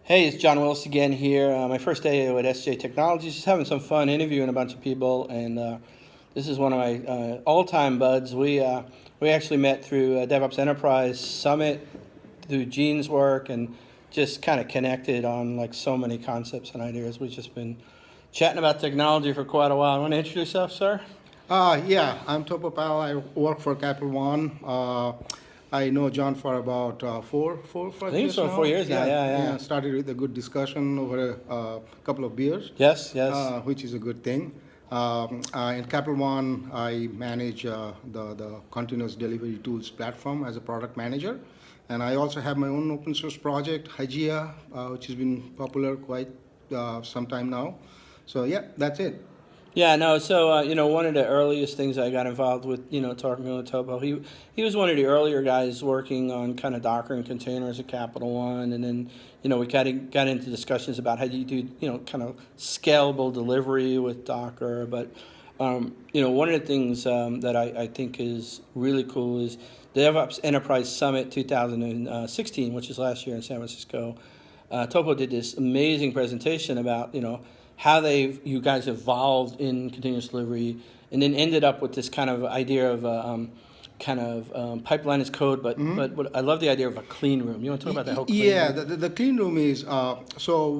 Hey, it's John Willis again here. My first day at SJ Technologies, just having some fun interviewing a bunch of people, and this is one of my all-time buds. We actually met through DevOps Enterprise Summit through Gene's work, and just kind of connected on like so many concepts and ideas. We've just been chatting about technology for quite a while. Want to introduce yourself, sir? Yeah, I'm Topo. I work for Capital One. I know John for about four, I 5 think years so. now. 4 years now. Yeah. Started with a good discussion over a couple of beers, Yes. which is a good thing. In Capital One, I manage the continuous delivery tools platform as a product manager. And I also have my own open source project, Hygia, which has been popular quite some time now. So, yeah, that's it. Yeah, no. So one of the earliest things I got involved with, talking with Topo, he was one of the earlier guys working on kind of Docker and containers at Capital One, and then we kind of got into discussions about how do you do kind of scalable delivery with Docker. But one of the things that I think is really cool is the DevOps Enterprise Summit 2016, which is last year in San Francisco. Topo did this amazing presentation about how you guys evolved in continuous delivery, and then ended up with this kind of idea of pipeline as code. But what I love the idea of a clean room. You want to talk about that whole clean Yeah, room? the clean room is so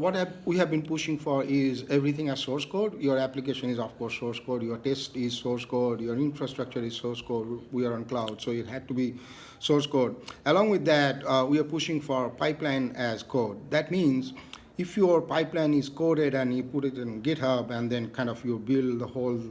we have been pushing for is everything as source code. Your application is of course source code. Your test is source code. Your infrastructure is source code. We are on cloud, so it had to be source code. Along with that, we are pushing for pipeline as code. That means if your pipeline is coded and you put it in GitHub and then kind of you build the whole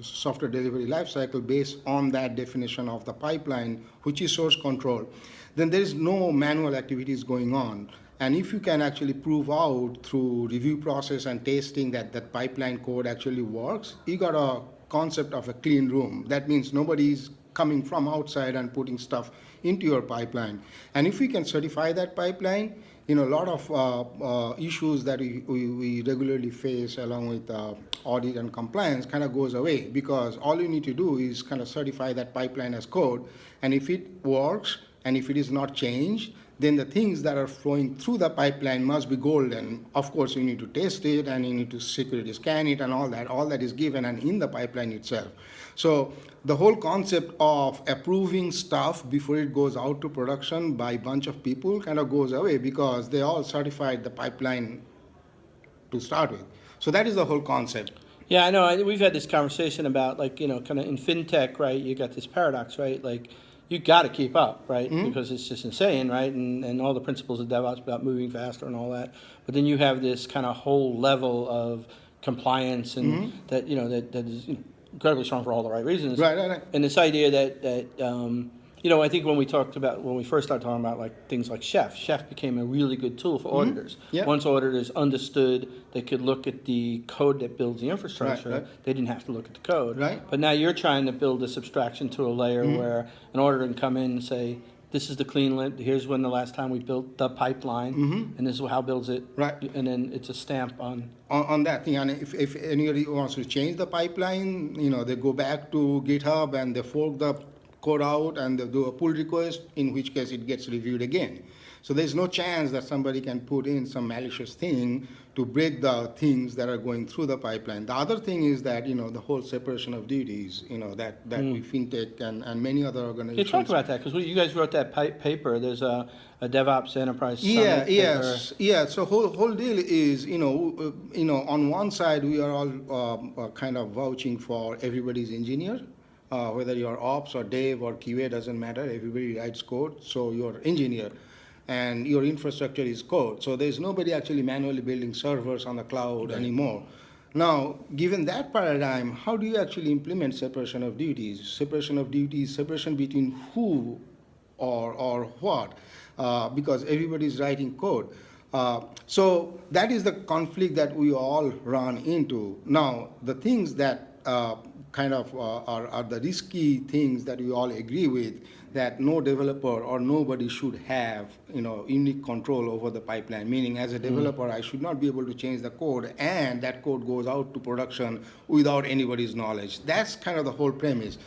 software delivery lifecycle based on that definition of the pipeline, which is source control, then there is no manual activities going on. And if you can actually prove out through review process and testing that that pipeline code actually works, you got a concept of a clean room. That means nobody is coming from outside and putting stuff into your pipeline. And if we can certify that pipeline, a lot of issues that we regularly face along with audit and compliance kind of goes away, because all you need to do is kind of certify that pipeline as code. And if it works and if it is not changed, then the things that are flowing through the pipeline must be golden. Of course, you need to test it and you need to security scan it and all that is given and in the pipeline itself. So the whole concept of approving stuff before it goes out to production by a bunch of people kind of goes away, because they all certified the pipeline to start with. So that is the whole concept. Yeah, I know. We've had this conversation about kind of in fintech, right? You got this paradox, right? Like you got to keep up, right? Because it's just insane, right? And all the principles of DevOps about moving faster and all that. But then you have this kind of whole level of compliance and that that is incredibly strong for all the right reasons. Right. And this idea that I think when we first started talking about like things like Chef became a really good tool for auditors. Yep. Once auditors understood, they could look at the code that builds the infrastructure. Right. They didn't have to look at the code. Right. But now you're trying to build this abstraction to a layer where an auditor can come in and say, this is the clean lit. Here's when the last time we built the pipeline, and this is how it builds it. Right. And then it's a stamp on that thing. And if anybody wants to change the pipeline, they go back to GitHub and they fork the code out and they do a pull request, in which case it gets reviewed again. So there's no chance that somebody can put in some malicious thing to break the things that are going through the pipeline. The other thing is that, the whole separation of duties, that we fintech and many other organizations. You talk about that, because you guys wrote that paper. There's a DevOps Enterprise Summit Yes. So whole deal is, on one side we are all kind of vouching for everybody's engineer. Whether you're ops or dev or QA, doesn't matter. Everybody writes code, so you're engineer. And your infrastructure is code. So there's nobody actually manually building servers on the cloud anymore. Now, given that paradigm, how do you actually implement separation of duties? Separation between who or what, because everybody's writing code. So that is the conflict that we all run into. Now, the things that kind of are the risky things that we all agree with, that no developer or nobody should have unique control over the pipeline. Meaning, as a developer, I should not be able to change the code, and that code goes out to production without anybody's knowledge. That's kind of the whole premise.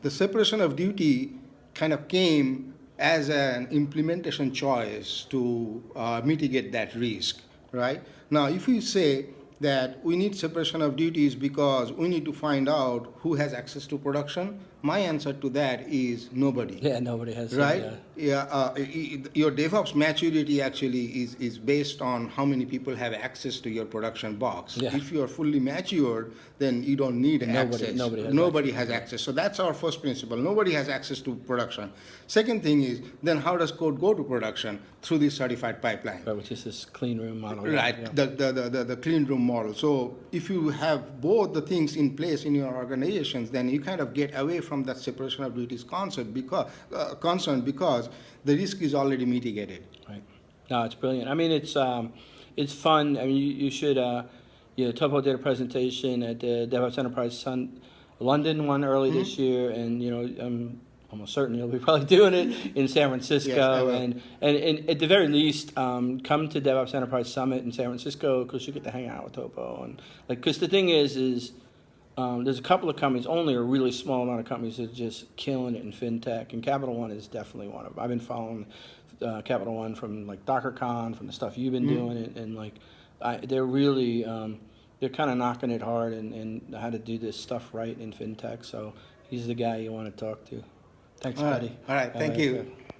The separation of duty kind of came as an implementation choice to mitigate that risk, right? Now, if you say that we need separation of duties because we need to find out who has access to production, my answer to that is nobody. Yeah, nobody has. Right? Yeah. Yeah. Your DevOps maturity actually is based on how many people have access to your production box. Yeah. If you are fully matured, then you don't need access. Nobody has access. access. So that's our first principle. Nobody has access to production. Second thing is, then how does code go to production? Through this certified pipeline. Right, which is this clean room model. Right, Yeah. the clean room model. So if you have both the things in place in your organizations, then you kind of get away from that separation of duties concept concern because the risk is already mitigated. Right. No, it's brilliant. I mean, it's fun. I mean, you should. Topo did a presentation at the DevOps Enterprise London one early this year, and I'm almost certain you'll be probably doing it in San Francisco. Yes, I will. And at the very least, come to DevOps Enterprise Summit in San Francisco because you get to hang out with Topo and because the thing is. There's a couple of companies, only a really small amount of companies that are just killing it in fintech, and Capital One is definitely one of them. I've been following Capital One from like DockerCon, from the stuff you've been doing, and like they're really they're kind of knocking it hard and how to do this stuff right in fintech. So he's the guy you want to talk to. Thanks, buddy. All right. Thank you.